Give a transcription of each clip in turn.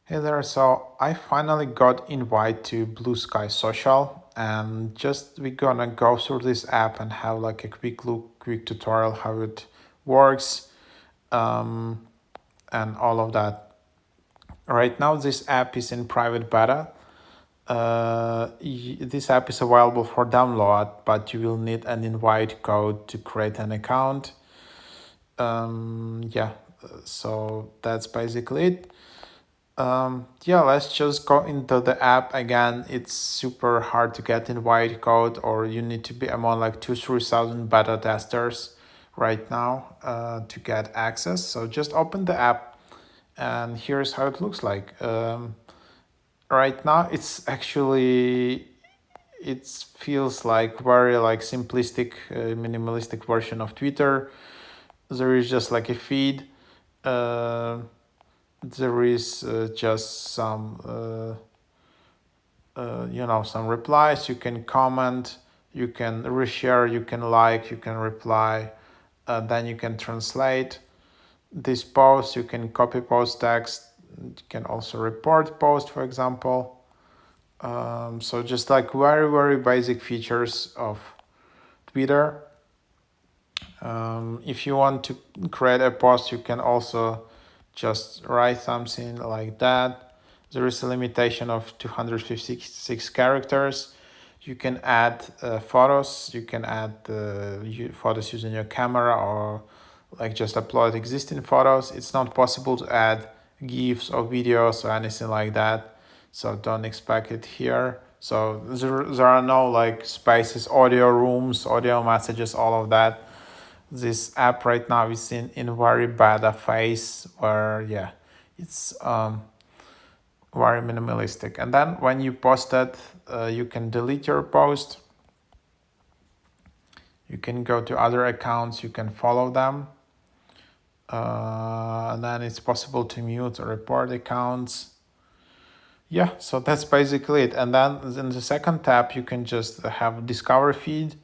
Hey there, so I finally got invited to Bluesky Social, and just we're gonna go through this app and have like a quick look, quick tutorial how it works, um, and all of that. Right now, this app is in private beta. This app is available for download, but you will need an invite code to create an account. Yeah, so that's basically it. Yeah, let's just go into the app again. It's super hard to get invite code, or you need to be among like 2-3 thousand beta testers right now to get access. So just open the app, and here's how it looks like. Right now, it feels like very like simplistic, minimalistic version of Twitter. There is just like a feed. Uh, there is just some replies. You can comment, you can reshare, you can like, you can reply, then you can translate this post. You can copy post text. You can also report post, for example. So just like very basic features of Twitter. If you want to create a post, you can also just write something like that. There is a limitation of 256 characters. You can add photos. You can add photos using your camera, or like just upload existing photos. It's not possible to add GIFs or videos or anything like that. So don't expect it here. So there are no like spaces, audio rooms, audio messages, all of that. This app right now is in very beta phase where it's very minimalistic. And then when you post it, you can delete your post. You can go to other accounts, you can follow them, and then it's possible to mute or report accounts. Yeah, so that's basically it. And then in the second tab, you can just have discover feed.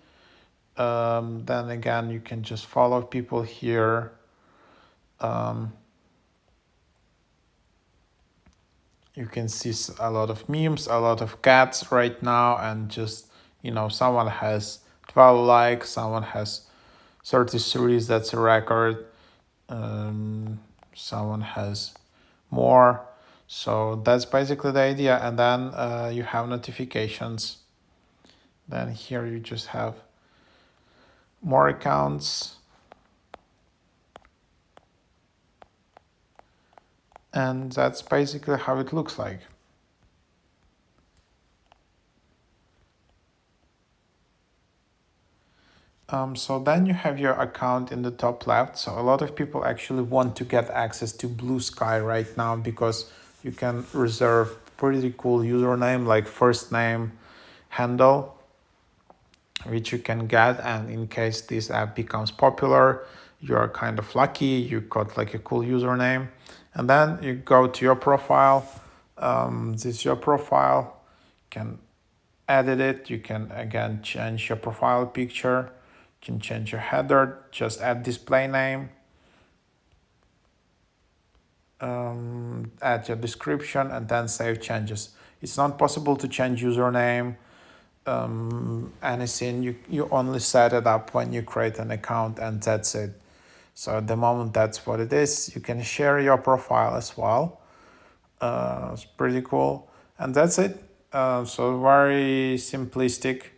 Then again, you can just follow people here. You can see a lot of memes, a lot of cats right now, and just someone has 12 likes, someone has 33, that's a record. Someone has more. So that's basically the idea. And then you have notifications. Then here you just have more accounts. And that's basically how it looks like. So then you have your account in the top left. So a lot of people actually want to get access to Bluesky right now because you can reserve pretty cool username like first name handle, which you can get. And in case this app becomes popular, you're kind of lucky. You got like a cool username. And then you go to your profile. This is your profile. You can edit it. You can again change your profile picture. You can change your header. Just add display name. Add your description and then save changes. It's not possible to change username, anything. You only set it up when you create an account, and that's it. So at the moment, that's what it is. You can share your profile as well. It's pretty cool. And that's it. So very simplistic.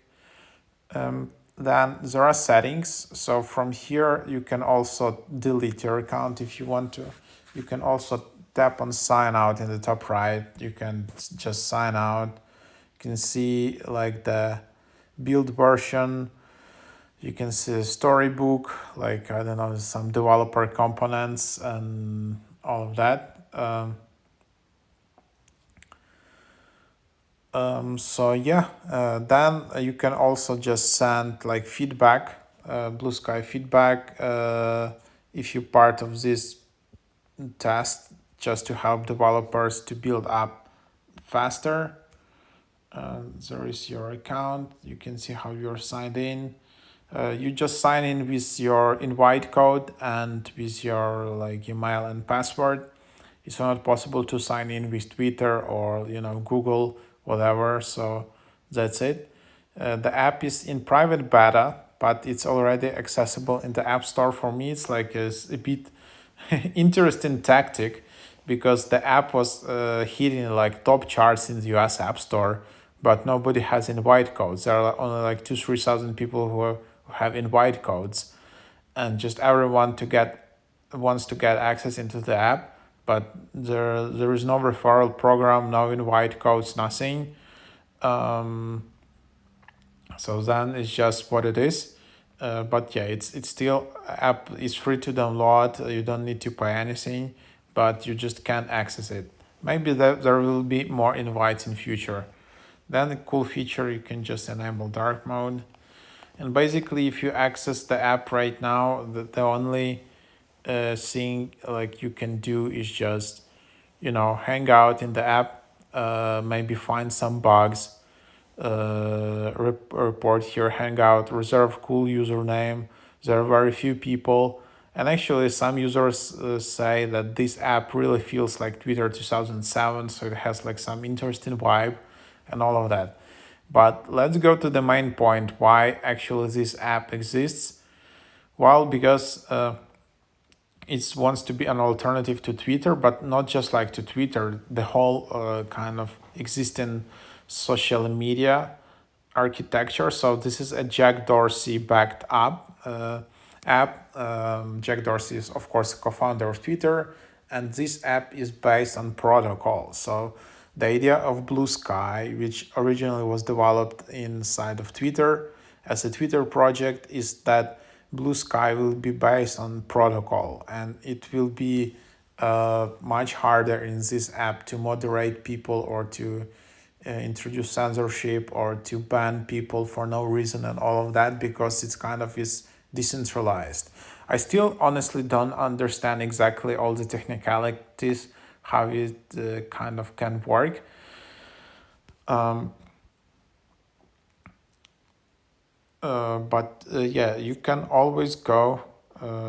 Then there are settings. So from here, you can also delete your account if you want to. You can also tap on sign out in the top right. You can just sign out. You can see like the build version. You can see a storybook, like I don't know, some developer components and all of that. So yeah, then you can also just send like feedback, Bluesky feedback, if you're part of this test, just to help developers to build up faster. There is your account. You can see how you're signed in. You just sign in with your invite code and with your like email and password. it's not possible to sign in with Twitter or Google, whatever. So that's it. The app is in private beta, but it's already accessible in the App Store. For me, it's like a bit interesting tactic because the app was hitting like top charts in the US App Store, but nobody has invite codes. There are only like 2-3 thousand people who have invite codes, and just everyone to get wants to get access into the app, but there is no referral program, no invite codes, nothing. Um, so then it's just what it is. But yeah, it's still app is free to download. You don't need to pay anything, but you just can't access it. Maybe there will be more invites in future. Then the cool feature, you can just enable dark mode. And basically, if you access the app right now, the only thing like you can do is just hang out in the app, maybe find some bugs, report here, hangout, reserve cool username. There are very few people, and actually some users say that this app really feels like Twitter 2007, so it has like some interesting vibe and all of that. But let's go to the main point, why actually this app exists. Well, because it wants to be an alternative to Twitter, but not just like to Twitter, the whole kind of existing social media architecture. So this is a Jack Dorsey backed up app. Jack Dorsey is of course co-founder of Twitter, and this app is based on protocol. So the idea of Bluesky, which originally was developed inside of Twitter as a Twitter project, is that Bluesky will be based on protocol, and it will be much harder in this app to moderate people or to introduce censorship or to ban people for no reason and all of that, because it's kind of is decentralized. I still honestly don't understand exactly all the technicalities, how it kind of can work. But yeah, you can always go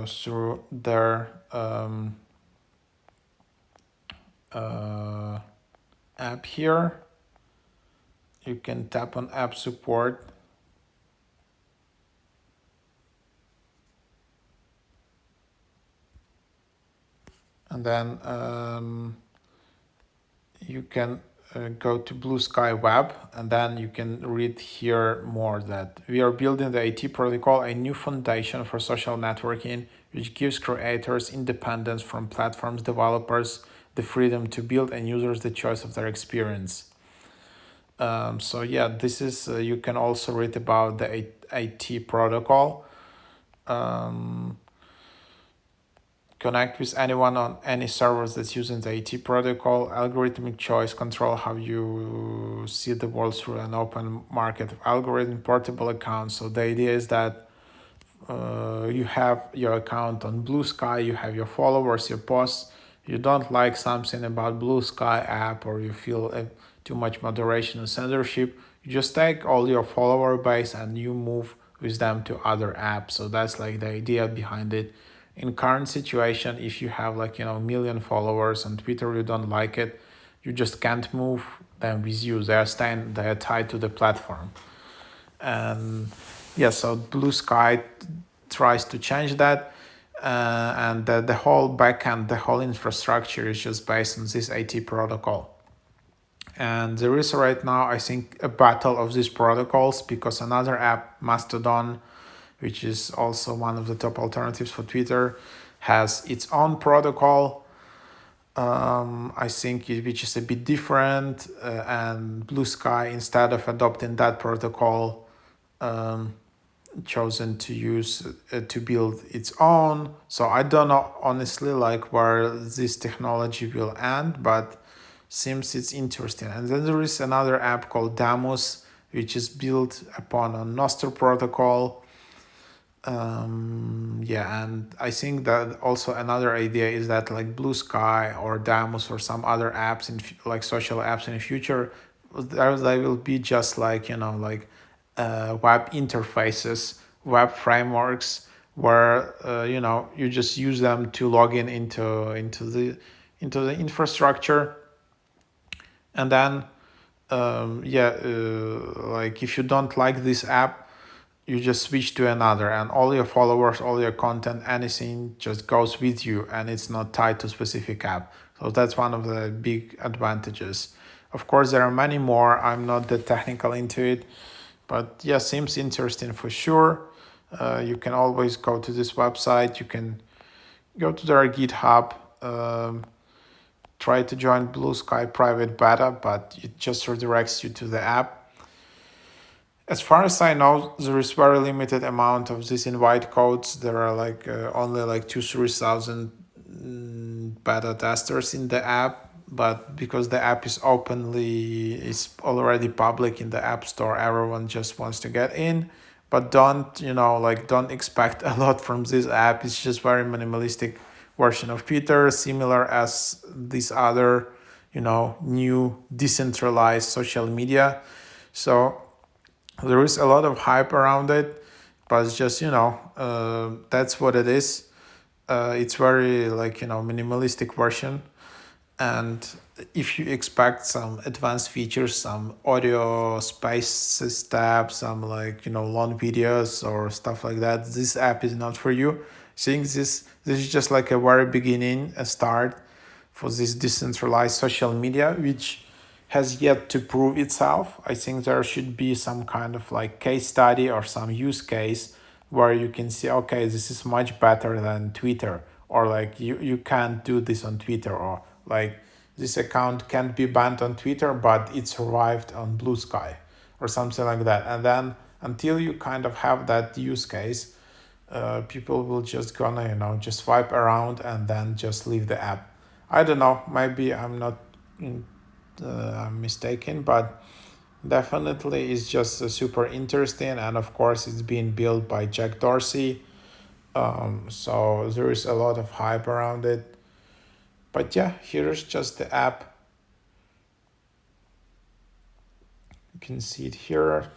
through their app here. You can tap on app support, and then you can go to Bluesky Web, and then you can read here more that we are building the AT protocol, a new foundation for social networking, which gives creators independence from platforms developers, the freedom to build, and users the choice of their experience. So yeah, this is you can also read about the AT protocol. Connect with anyone on any servers that's using the AT protocol. Algorithmic choice control how you see the world through an open market of algorithm portable accounts. So the idea is that you have your account on Bluesky, you have your followers, your posts. You don't like something about Bluesky app, or you feel too much moderation and censorship, you just take all your follower base and you move with them to other apps. So that's like the idea behind it. In current situation, if you have like a million followers on Twitter, you don't like it, you just can't move them with you. They are tied to the platform. And yeah, so Bluesky tries to change that. And the whole backend, the whole infrastructure is just based on this AT protocol. And there is right now, I think, a battle of these protocols, because another app, Mastodon, which is also one of the top alternatives for Twitter, has its own protocol. I think which is a bit different, and Bluesky, instead of adopting that protocol, chosen to use to build its own. So I don't know honestly like where this technology will end, but seems it's interesting. And then there is another app called Damus, which is built upon a Nostr protocol. Yeah, and I think that also another idea is that like Bluesky or Damus or some other apps in like social apps in the future, they will be just like like web interfaces, web frameworks, where you just use them to log in into into the infrastructure. And then like if you don't like this app, you just switch to another, and all your followers, all your content, anything just goes with you, and it's not tied to specific app. So that's one of the big advantages. Of course, there are many more. I'm not that technical into it, but yeah, seems interesting for sure. You can always go to this website. You can go to their GitHub. Try to join Bluesky private beta, but it just redirects you to the app. As far as I know, there is very limited amount of these invite codes. There are like only like 2-3 thousand beta testers in the app, but because the app is already public in the app store, everyone just wants to get in. But don't expect a lot from this app. It's just very minimalistic version of Twitter, similar as this other, new decentralized social media. So there is a lot of hype around it, but it's just that's what it is. It's very like minimalistic version, and if you expect some advanced features, some audio spaces tab, some like long videos or stuff like that, this app is not for you. I think this is just like a very beginning, a start for this decentralized social media, which has yet to prove itself. I think there should be some kind of like case study or some use case where you can see, okay, this is much better than Twitter, or like you can't do this on Twitter, or like this account can't be banned on Twitter, but it survived on Bluesky or something like that. And then until you kind of have that use case, people will just gonna just swipe around and then just leave the app. I don't know, maybe I'm mistaken, but definitely it's just super interesting. And of course it's being built by Jack Dorsey, so there is a lot of hype around it. But yeah, here's just the app. You can see it here.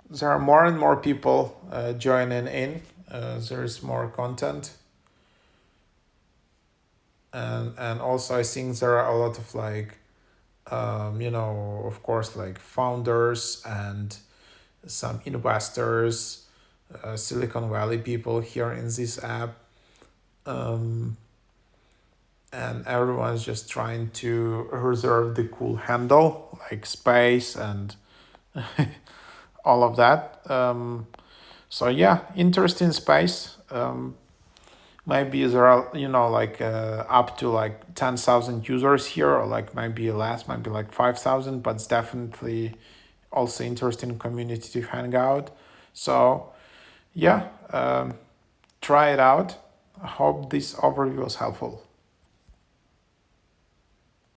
There are more and more people joining in. There is more content, and also I think there are a lot of like of course, like founders and some investors, Silicon Valley people here in this app. Um, and everyone's just trying to reserve the cool handle, like space and all of that. So yeah, interesting space. Maybe there are like up to like 10,000 users here, or like maybe less, maybe like 5,000, but it's definitely also interesting community to hang out. So yeah, try it out. I hope this overview was helpful.